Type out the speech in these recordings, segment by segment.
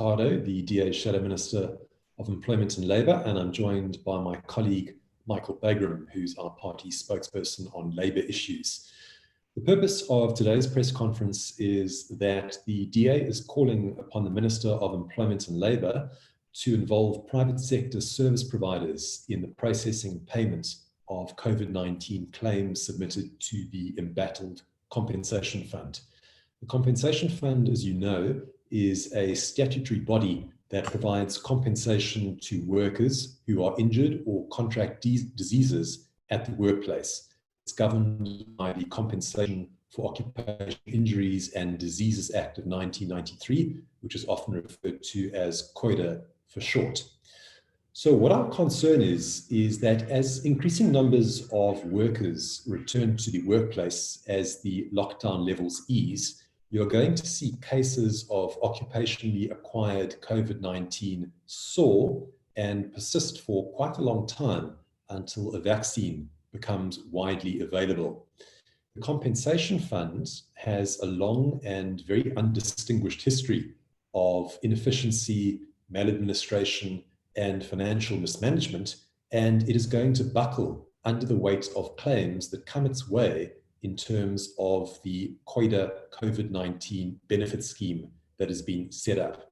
Ricardo, the DA Shadow Minister of Employment and Labour, and I'm joined by my colleague Michael Bagram, who's our party spokesperson on labour issues. The purpose of today's press conference is that the DA is calling upon the Minister of Employment and Labour to involve private sector service providers in the processing and payment of COVID-19 claims submitted to the embattled Compensation Fund. The Compensation Fund, as you know, is a statutory body that provides compensation to workers who are injured or contract diseases at the workplace. It's governed by the Compensation for Occupational Injuries and Diseases Act of 1993, which is often referred to as COIDA for short. So what our concern is that as increasing numbers of workers return to the workplace as the lockdown levels ease, you're going to see cases of occupationally acquired COVID-19 soar and persist for quite a long time until a vaccine becomes widely available. The Compensation Fund has a long and very undistinguished history of inefficiency, maladministration, and financial mismanagement, and it is going to buckle under the weight of claims that come its way in terms of the COIDA COVID-19 benefit scheme that has been set up.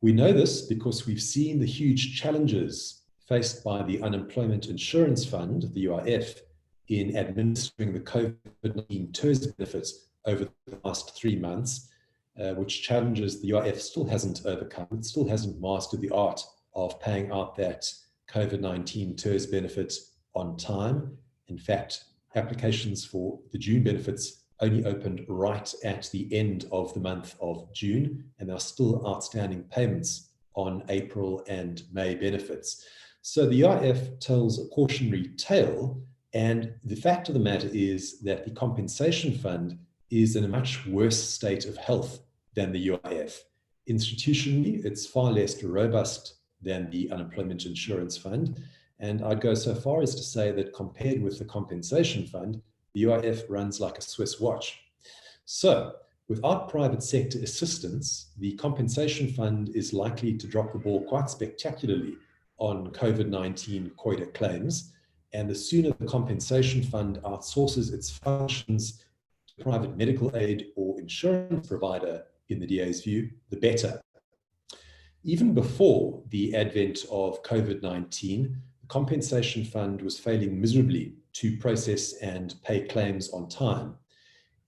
We know this because we've seen the huge challenges faced by the Unemployment Insurance Fund, the UIF, in administering the COVID-19 TERS benefits over the last 3 months, which challenges the UIF still hasn't overcome. It still hasn't mastered the art of paying out that COVID-19 TERS benefit on time. In fact, applications for the June benefits only opened right at the end of the month of June, and there are still outstanding payments on April and May benefits. So the UIF tells a cautionary tale, and the fact of the matter is that the Compensation Fund is in a much worse state of health than the UIF. Institutionally, it's far less robust than the Unemployment Insurance Fund. And I'd go so far as to say that compared with the Compensation Fund, the UIF runs like a Swiss watch. So without private sector assistance, the Compensation Fund is likely to drop the ball quite spectacularly on COVID-19 COIDA claims. And the sooner the Compensation Fund outsources its functions to private medical aid or insurance provider, in the DA's view, the better. Even before the advent of COVID-19, the Compensation Fund was failing miserably to process and pay claims on time.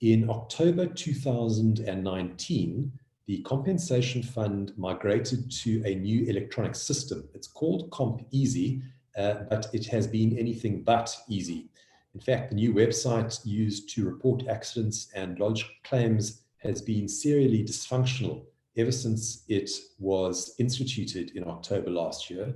In October 2019, the Compensation Fund migrated to a new electronic system. It's called CompEasy, but it has been anything but easy. In fact, the new website used to report accidents and lodge claims has been serially dysfunctional ever since it was instituted in October last year.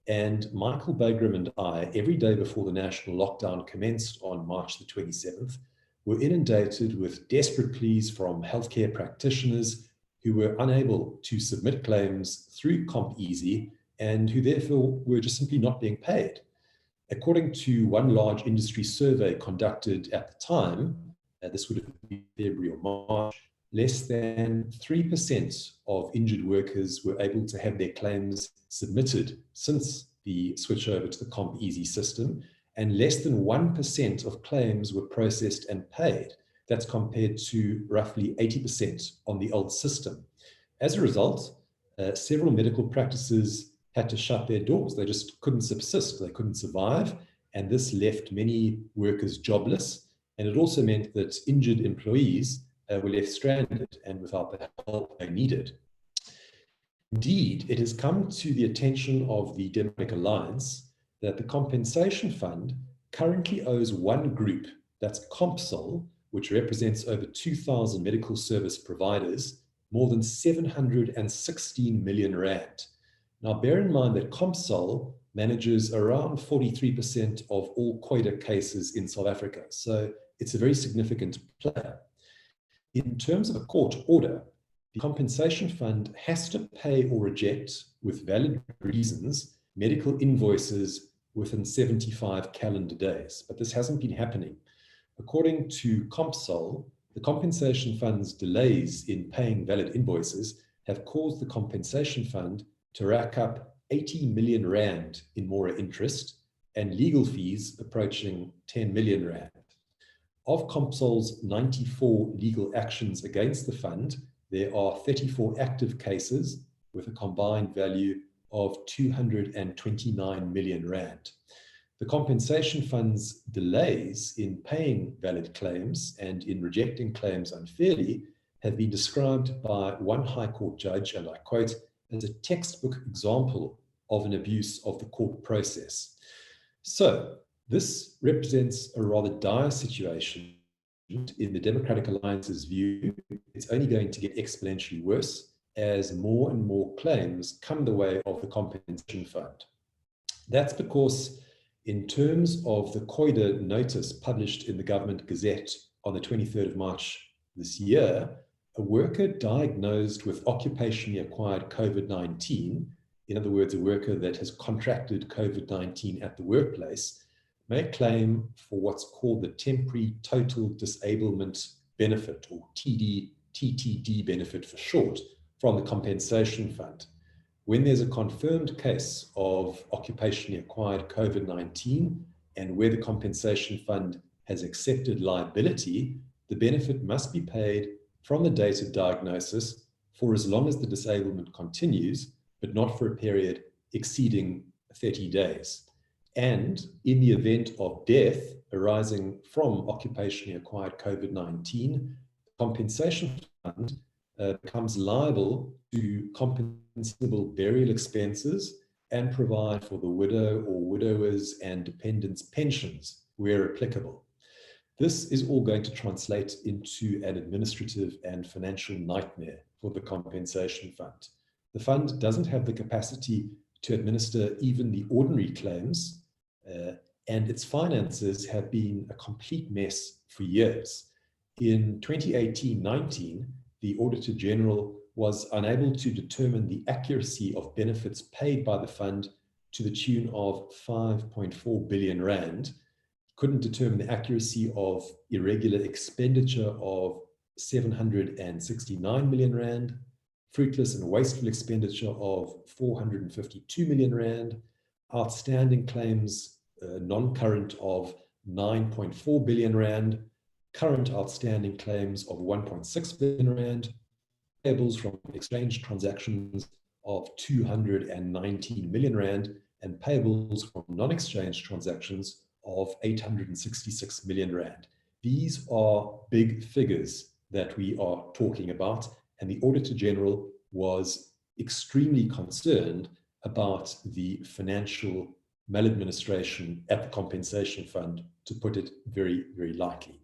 And Michael Bagram and I, every day before the national lockdown commenced on March the 27th, were inundated with desperate pleas from healthcare practitioners who were unable to submit claims through CompEasy and who therefore were just simply not being paid. According to one large industry survey conducted at the time, this would have been February or March, less than 3% of injured workers were able to have their claims submitted since the switch over to the CompEasy system, and less than 1% of claims were processed and paid. That's compared to roughly 80% on the old system. As a result, several medical practices had to shut their doors. They just couldn't subsist, they couldn't survive, and this left many workers jobless, and it also meant that injured employees were left stranded and without the help they needed. Indeed, it has come to the attention of the Democratic Alliance that the Compensation Fund currently owes one group, that's CompSol, which represents over 2,000 medical service providers, more than 716 million rand. Now, bear in mind that CompSol manages around 43% of all COIDA cases in South Africa, so it's a very significant player. In terms of a court order, the Compensation Fund has to pay or reject, with valid reasons, medical invoices within 75 calendar days, but this hasn't been happening. According to CompSol, the Compensation Fund's delays in paying valid invoices have caused the compensation fund to rack up 80 million rand in mora interest and legal fees approaching 10 million rand. Of CompSol's 94 legal actions against the fund, there are 34 active cases with a combined value of 229 million rand. The compensation fund's delays in paying valid claims and in rejecting claims unfairly have been described by one High Court judge, and I quote, as a textbook example of an abuse of the court process. So this represents a rather dire situation. In the Democratic Alliance's view, it's only going to get exponentially worse as more and more claims come the way of the compensation fund. That's because in terms of the COIDA notice published in the Government Gazette on the 23rd of March this year, a worker diagnosed with occupationally acquired COVID-19, in other words, a worker that has contracted COVID-19 at the workplace, may claim for what's called the Temporary Total Disablement Benefit, or TTD benefit for short, from the compensation fund. When there's a confirmed case of occupationally acquired COVID-19 and where the compensation fund has accepted liability, the benefit must be paid from the date of diagnosis for as long as the disablement continues, but not for a period exceeding 30 days. And in the event of death arising from occupationally acquired COVID-19, the compensation fund becomes liable to compensable burial expenses and provide for the widow or widowers and dependents' pensions where applicable. This is all going to translate into an administrative and financial nightmare for the compensation fund. The fund doesn't have the capacity to administer even the ordinary claims, and its finances have been a complete mess for years. In 2018-19, the Auditor General was unable to determine the accuracy of benefits paid by the fund to the tune of 5.4 billion rand, couldn't determine the accuracy of irregular expenditure of 769 million rand, fruitless and wasteful expenditure of 452 million rand, outstanding claims non-current of 9.4 billion rand, current outstanding claims of 1.6 billion rand, payables from exchange transactions of 219 million rand, and payables from non-exchange transactions of 866 million rand. These are big figures that we are talking about, and the Auditor General was extremely concerned about the financial maladministration at the compensation fund, to put it very, very lightly.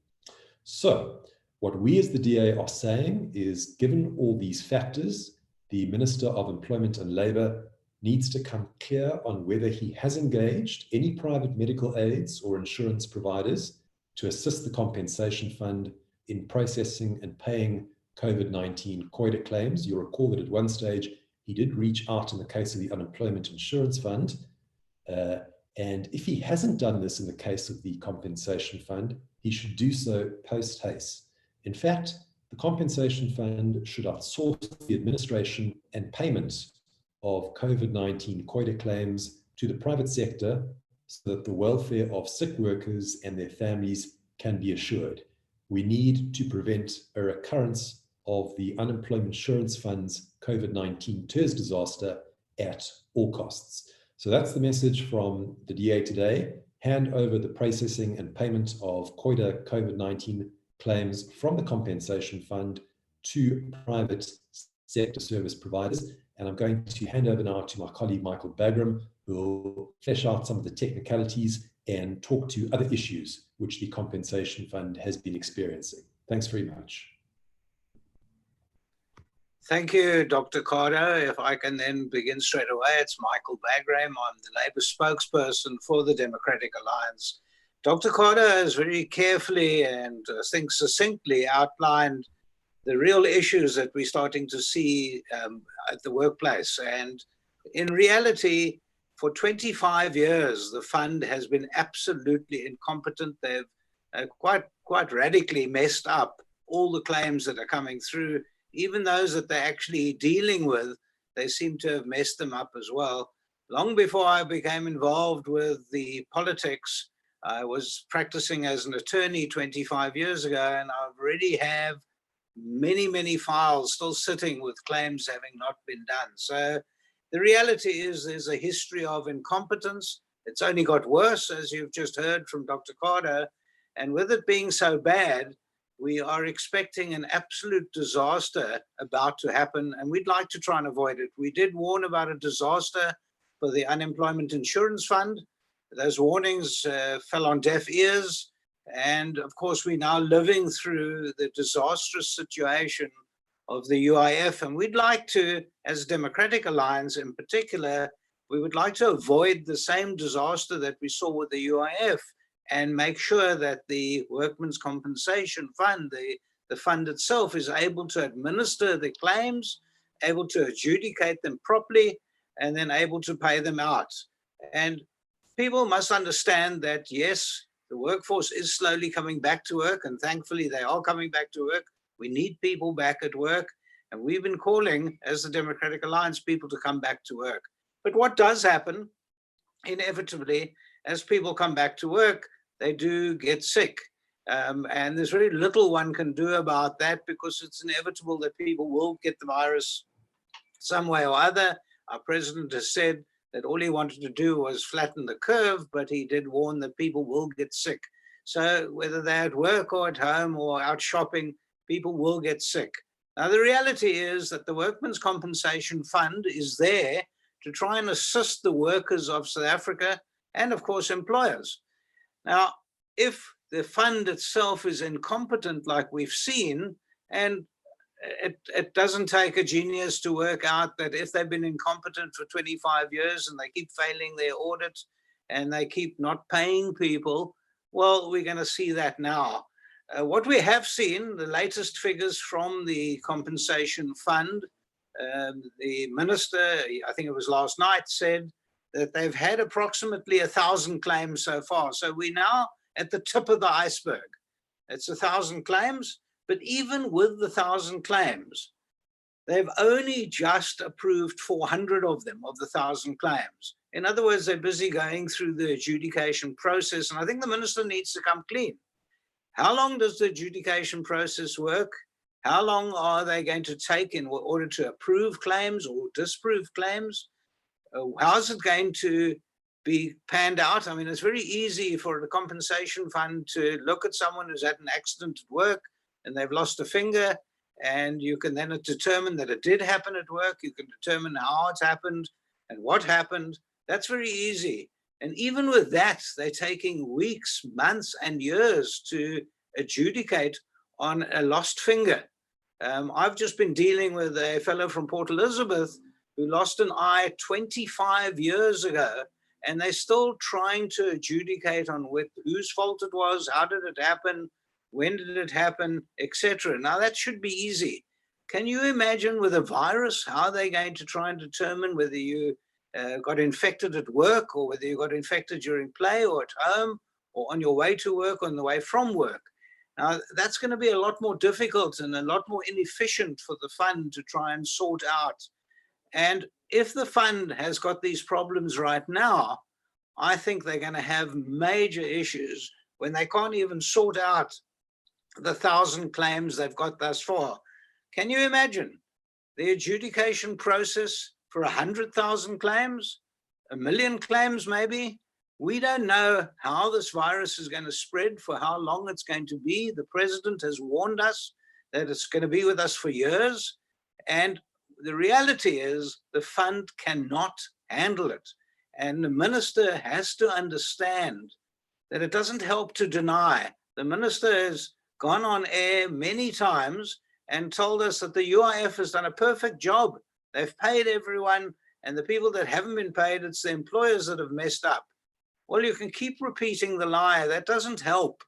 So what we as the DA are saying is, given all these factors, the Minister of Employment and Labour needs to come clear on whether he has engaged any private medical aids or insurance providers to assist the compensation fund in processing and paying COVID-19 COIDA claims. You'll recall that at one stage, he did reach out in the case of the Unemployment Insurance Fund. And if he hasn't done this in the case of the compensation fund, he should do so post haste. In fact, the compensation fund should outsource the administration and payment of COVID-19 COIDA claims to the private sector so that the welfare of sick workers and their families can be assured. We need to prevent a recurrence of the Unemployment Insurance Fund's COVID-19 TERS disaster at all costs. So that's the message from the DA today. Hand over the processing and payment of COIDA COVID-19 claims from the compensation fund to private sector service providers. And I'm going to hand over now to my colleague, Michael Bagram, who will flesh out some of the technicalities and talk to other issues which the compensation fund has been experiencing. Thanks very much. Thank you, Dr. Carter. If I can then begin straight away, it's Michael Bagram. I'm the Labour spokesperson for the Democratic Alliance. Dr. Carter has very carefully and I think succinctly outlined the real issues that we're starting to see at the workplace. And in reality, for 25 years, the fund has been absolutely incompetent. They've quite radically messed up all the claims that are coming through. even those that they're actually dealing with, they seem to have messed them up as well. Long before I became involved with the politics, I was practicing as an attorney 25 years ago, and I already have many files still sitting with claims having not been done. So the reality is there's a history of incompetence. It's only got worse, as you've just heard from Dr. Carter. And with it being so bad, we are expecting an absolute disaster about to happen, and we'd like to try and avoid it. We did warn about a disaster for the Unemployment Insurance Fund. Those warnings fell on deaf ears. And of course, we're now living through the disastrous situation of the UIF. And we'd like to, as Democratic Alliance in particular, we would like to avoid the same disaster that we saw with the UIF and make sure that the Workmen's Compensation Fund, the fund itself, is able to administer the claims, able to adjudicate them properly, and then able to pay them out. And people must understand that, yes, the workforce is slowly coming back to work, and thankfully they are coming back to work. We need people back at work, and we've been calling, as the Democratic Alliance, people to come back to work. But what does happen, inevitably, as people come back to work, they do get sick. And there's very little one can do about that, because it's inevitable that people will get the virus some way or other. Our president has said that all he wanted to do was flatten the curve, but he did warn that people will get sick. So whether they're at work or at home or out shopping, people will get sick. Now, the reality is that the Workmen's Compensation Fund is there to try and assist the workers of South Africa and, of course, employers. Now, if the fund itself is incompetent, like we've seen, and it doesn't take a genius to work out that if they've been incompetent for 25 years and they keep failing their audit and they keep not paying people, well, we're going to see that now. What we have seen, the latest figures from the compensation fund, the minister, I think it was last night, said that they've had approximately 1,000 claims so far. So we're now at the tip of the iceberg. It's 1,000 claims, but even with the 1,000 claims, they've only just approved 400 of them, of the 1,000 claims. In other words, they're busy going through the adjudication process, and I think the minister needs to come clean. How long does the adjudication process work? How long are they going to take in order to approve claims or disprove claims? How's it going to be panned out? I mean, it's very easy for the compensation fund to look at someone who's had an accident at work and they've lost a finger, and you can then determine that it did happen at work. You can determine how it happened and what happened. That's very easy. And even with that, they're taking weeks, months, and years to adjudicate on a lost finger. I've just been dealing with a fellow from Port Elizabeth who lost an eye 25 years ago, and they're still trying to adjudicate on whose fault it was, how did it happen, when did it happen, etc. Now, that should be easy. Can you imagine with a virus how they're going to try and determine whether you got infected at work, or whether you got infected during play or at home or on your way to work, on the way from work? Now, that's going to be a lot more difficult and a lot more inefficient for the fund to try and sort out. And if the fund has got these problems right now, I think they're going to have major issues when they can't even sort out the 1,000 claims they've got thus far. Can you imagine the adjudication process for 100,000 claims, 1 million claims maybe? We don't know how this virus is going to spread, for how long it's going to be. The president has warned us that it's going to be with us for years. And the reality is the fund cannot handle it. And the minister has to understand that it doesn't help to deny. The minister has gone on air many times and told us that the UIF has done a perfect job. They've paid everyone, and the people that haven't been paid, it's the employers that have messed up. Well, you can keep repeating the lie. That doesn't help.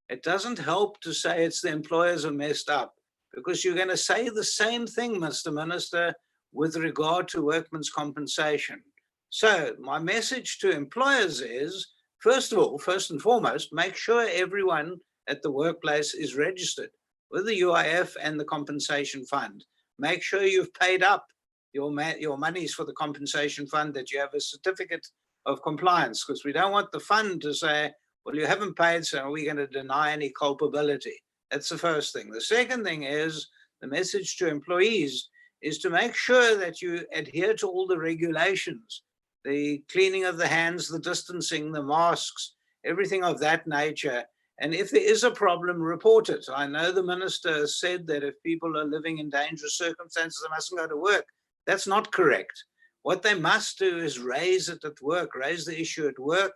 It doesn't help to say it's the employers who messed up, because you're going to say the same thing, Mr. Minister, with regard to workmen's compensation. So my message to employers is, first of all, first and foremost, make sure everyone at the workplace is registered with the UIF and the compensation fund. make sure you've paid up your monies for the compensation fund, that you have a certificate of compliance, because we don't want the fund to say, well, you haven't paid, so we're going to deny any culpability. That's the first thing. The second thing is the message to employees is to make sure that you adhere to all the regulations, the cleaning of the hands, the distancing, the masks, everything of that nature. And if there is a problem, report it. I know the minister said that if people are living in dangerous circumstances, they mustn't go to work. That's not correct. What they must do is raise it at work, raise the issue at work,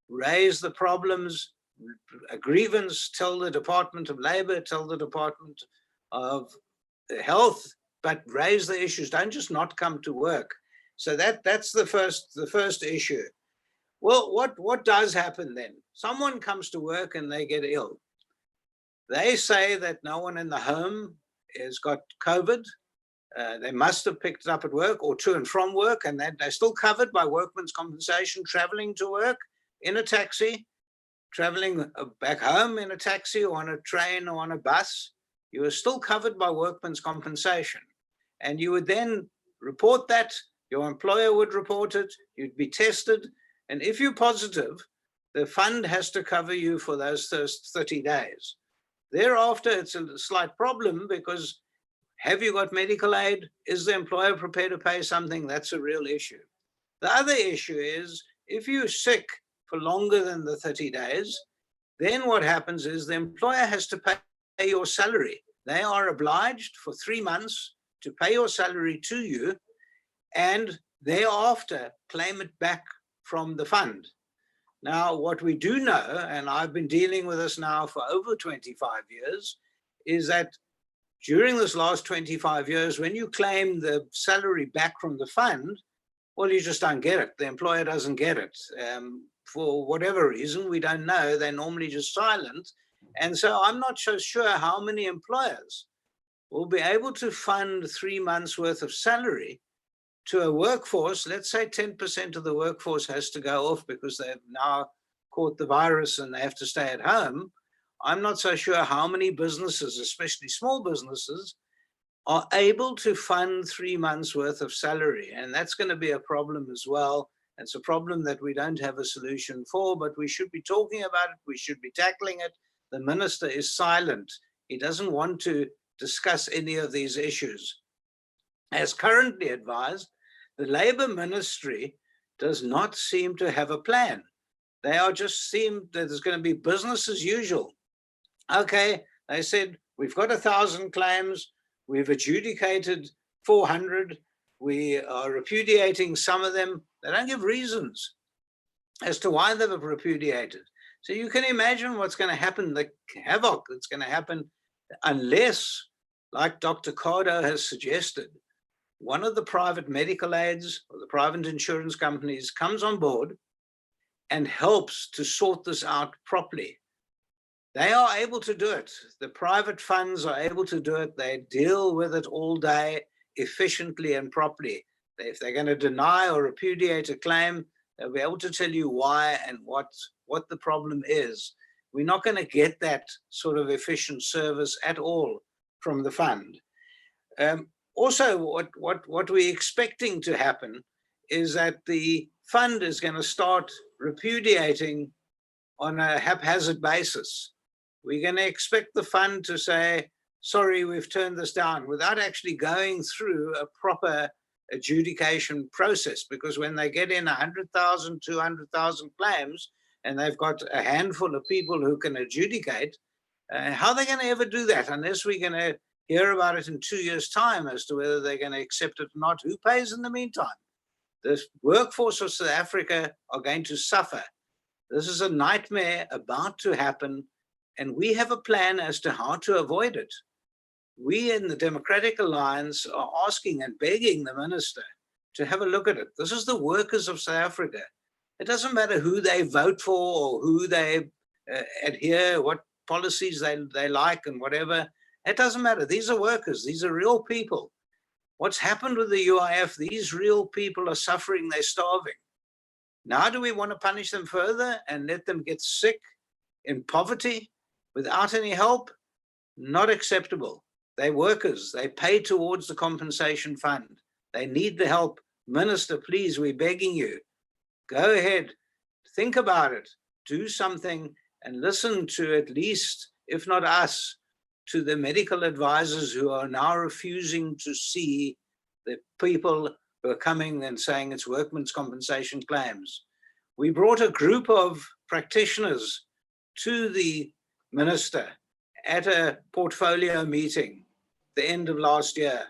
raise the problems, a grievance, tell the Department of Labor, tell the Department of Health, but raise the issues. Don't just not come to work. So that's the first issue. Well, what does happen then? Someone comes to work and they get ill. They say that no one in the home has got COVID. They must have picked it up at work or to and from work, and they're still covered by workman's compensation, traveling to work in a taxi, traveling back home in a taxi or on a train or on a bus. You are still covered by workman's compensation. And you would then report that, your employer would report it, you'd be tested, and if you're positive, the fund has to cover you for those first 30 days. Thereafter, it's a slight problem, because have you got medical aid? Is the employer prepared to pay something? That's a real issue. The other issue is, if you're sick for longer than the 30 days, then what happens is the employer has to pay your salary. They are obliged for 3 months to pay your salary to you, and thereafter claim it back from the fund. Now, what we do know, and I've been dealing with this now for over 25 years, is that during this last 25 years, when you claim the salary back from the fund, well, you just don't get it. The employer doesn't get it. For whatever reason, we don't know. They're normally just silent. And so I'm not so sure how many employers will be able to fund 3 months worth of salary to a workforce. Let's say 10% of the workforce has to go off because they've now caught the virus and they have to stay at home. I'm not so sure how many businesses, especially small businesses, are able to fund 3 months worth of salary. And that's going to be a problem as well. It's a problem that we don't have a solution for, but we should be talking about it. We should be tackling it. The minister is silent. He doesn't want to discuss any of these issues. As currently advised, the Labour Ministry does not seem to have a plan. They are just seem that there's going to be business as usual. Okay, they said, we've got 1,000 claims, we've adjudicated 400, we are repudiating some of them. They don't give reasons as to why they've repudiated. So you can imagine what's going to happen, the havoc that's going to happen, unless, like Dr. Cardo has suggested, one of the private medical aids or the private insurance companies comes on board and helps to sort this out properly. They are able to do it. The private funds are able to do it. They deal with it all day efficiently and properly. If they're going to deny or repudiate a claim, they'll be able to tell you why and what the problem is. We're not going to get that sort of efficient service at all from the fund. Also, what we're expecting to happen is that the fund is going to start repudiating on a haphazard basis. We're going to expect the fund to say, sorry, we've turned this down, without actually going through a proper adjudication process. Because when they get in 100,000, 200,000 claims, and they've got a handful of people who can adjudicate, how are they going to ever do that unless we're going to hear about it in 2 years' time as to whether they're going to accept it or not? Who pays in the meantime? The workforce of South Africa are going to suffer. This is a nightmare about to happen, and we have a plan as to how to avoid it. We in the Democratic Alliance are asking and begging the minister to have a look at it. This is the workers of South Africa. It doesn't matter who they vote for or who they adhere, what policies they like and whatever. It doesn't matter. These are workers. These are real people. What's happened with the UIF, these real people are suffering. They're starving. Now do we want to punish them further and let them get sick in poverty without any help? Not acceptable. They're workers. They pay towards the compensation fund. They need the help. Minister, please, we're begging you. Go ahead. Think about it. Do something and listen to, at least, if not us, to the medical advisors who are now refusing to see the people who are coming and saying it's workmen's compensation claims. We brought a group of practitioners to the minister at a portfolio meeting the end of last year.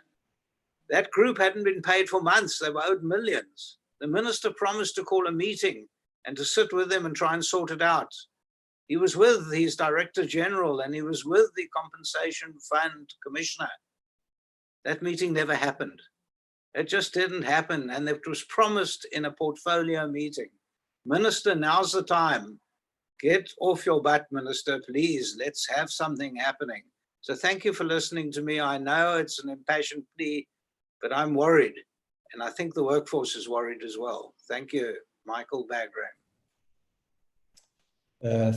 That group hadn't been paid for months. They were owed millions. The minister promised to call a meeting and to sit with them and try and sort it out. He was with his Director General and he was with the Compensation Fund Commissioner. That meeting never happened. It just didn't happen, and it was promised in a portfolio meeting. Minister, now's the time. Get off your butt, Minister, please. Let's have something happening. So thank you for listening to me. I know it's an impassioned plea, but I'm worried, and I think the workforce is worried as well. Thank you, Michael Bagram.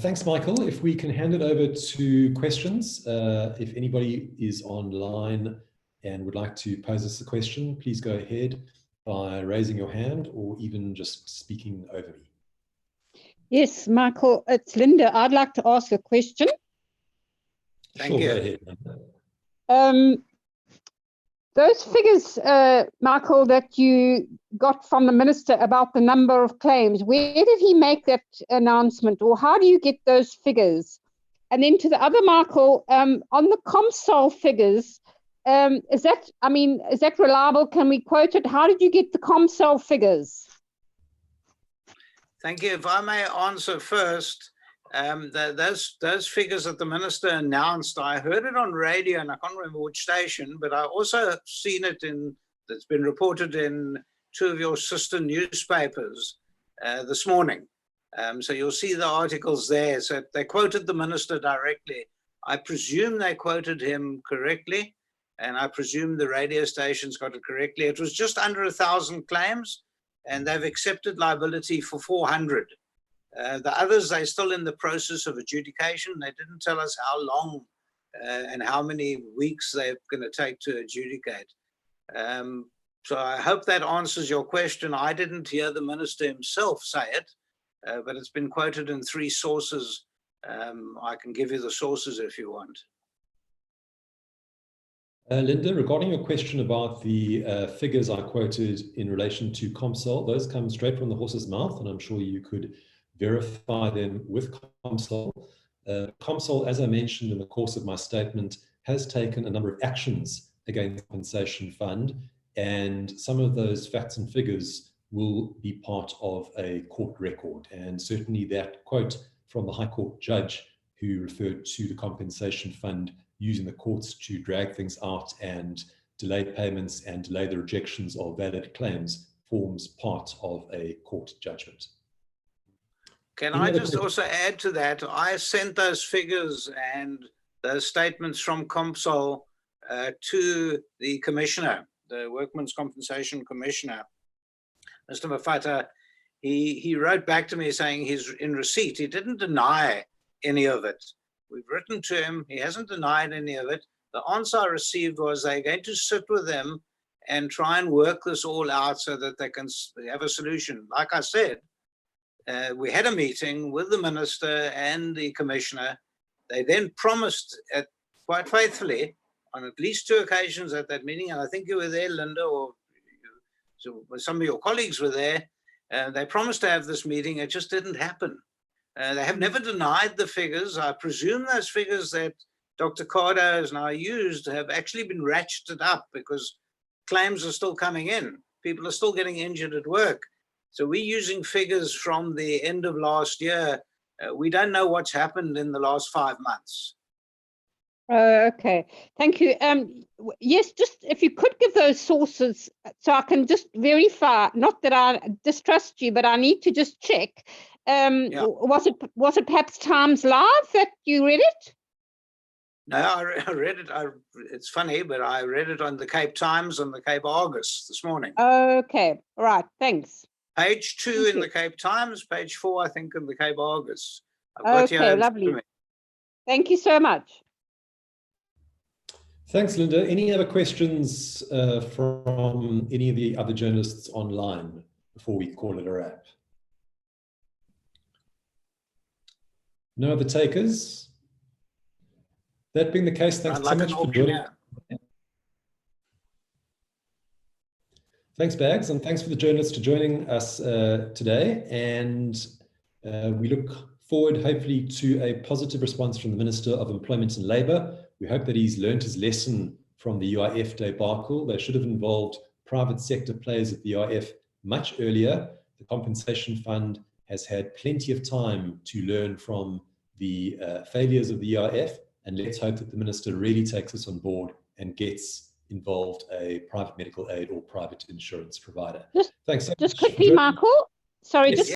Thanks, Michael. If we can hand it over to questions. If anybody is online and would like to pose us a question, please go ahead by raising your hand or even just speaking over me. Yes, Michael, it's Linda. I'd like to ask a question. Thank you. Go ahead, Linda. Those figures, Michael, that you got from the minister about the number of claims, where did he make that announcement, or how do you get those figures? And then to the other, Michael, on the ComSol figures, is that reliable? Can we quote it? How did you get the ComSol figures? Thank you. If I may answer first, those figures that the minister announced, I heard it on radio and I can't remember which station, but I also seen it that's been reported in two of your sister newspapers this morning. So you'll see the articles there. So they quoted the minister directly. I presume they quoted him correctly, and I presume the radio stations got it correctly. It was just under 1,000 claims, and they've accepted liability for 400. The others, they're still in the process of adjudication. They didn't tell us how long and how many weeks they're going to take to adjudicate. So I hope that answers your question. I didn't hear the minister himself say it, but it's been quoted in 3 sources. I can give you the sources if you want. Linda, regarding your question about the figures I quoted in relation to ComSol, those come straight from the horse's mouth, and I'm sure you could verify them with ComSol. ComSol, as I mentioned in the course of my statement, has taken a number of actions against the compensation fund, and some of those facts and figures will be part of a court record. And certainly that quote from the High Court judge who referred to the compensation fund using the courts to drag things out and delay payments and delay the rejections of valid claims forms part of a court judgment. Can I just also add to that? I sent those figures and those statements from ComSol to the commissioner, the Workmen's Compensation Commissioner, Mr. Mafata. He wrote back to me saying he's in receipt. He didn't deny any of it. We've written to him. He hasn't denied any of it. The answer I received was they're going to sit with them and try and work this all out so that they can have a solution. Like I said, we had a meeting with the minister and the commissioner. They then promised quite faithfully on at least 2 occasions at that meeting, and I think you were there, Linda, or some of your colleagues were there. They promised to have this meeting. It just didn't happen. They have never denied the figures. I presume those figures that Dr. Carter has now used have actually been ratcheted up because claims are still coming in. People are still getting injured at work. So we're using figures from the end of last year. We don't know what's happened in the last 5 months. Okay, thank you. Yes, just if you could give those sources so I can just verify, not that I distrust you, but I need to just check. Yeah. Was it perhaps Times Live that you read it? No, I read it. It's funny, but I read it on the Cape Times and the Cape Argus this morning. Okay, all right, thanks. Page 2 in the Cape Times, page 4, I think, in the Cape Argus. Okay, lovely. Thank you so much. Thanks, Linda. Any other questions from any of the other journalists online before we call it a wrap? No other takers? That being the case, thanks so much for joining. Thanks, Bags, and thanks for the journalists for joining us today. And we look forward, hopefully, to a positive response from the Minister of Employment and Labour. We hope that he's learned his lesson from the UIF debacle. They should have involved private sector players at the UIF much earlier. The Compensation Fund has had plenty of time to learn from the failures of the UIF, and let's hope that the Minister really takes this on board and gets involved a private medical aid or private insurance provider. Thanks so much. Just quickly, Michael. Sorry, yes. just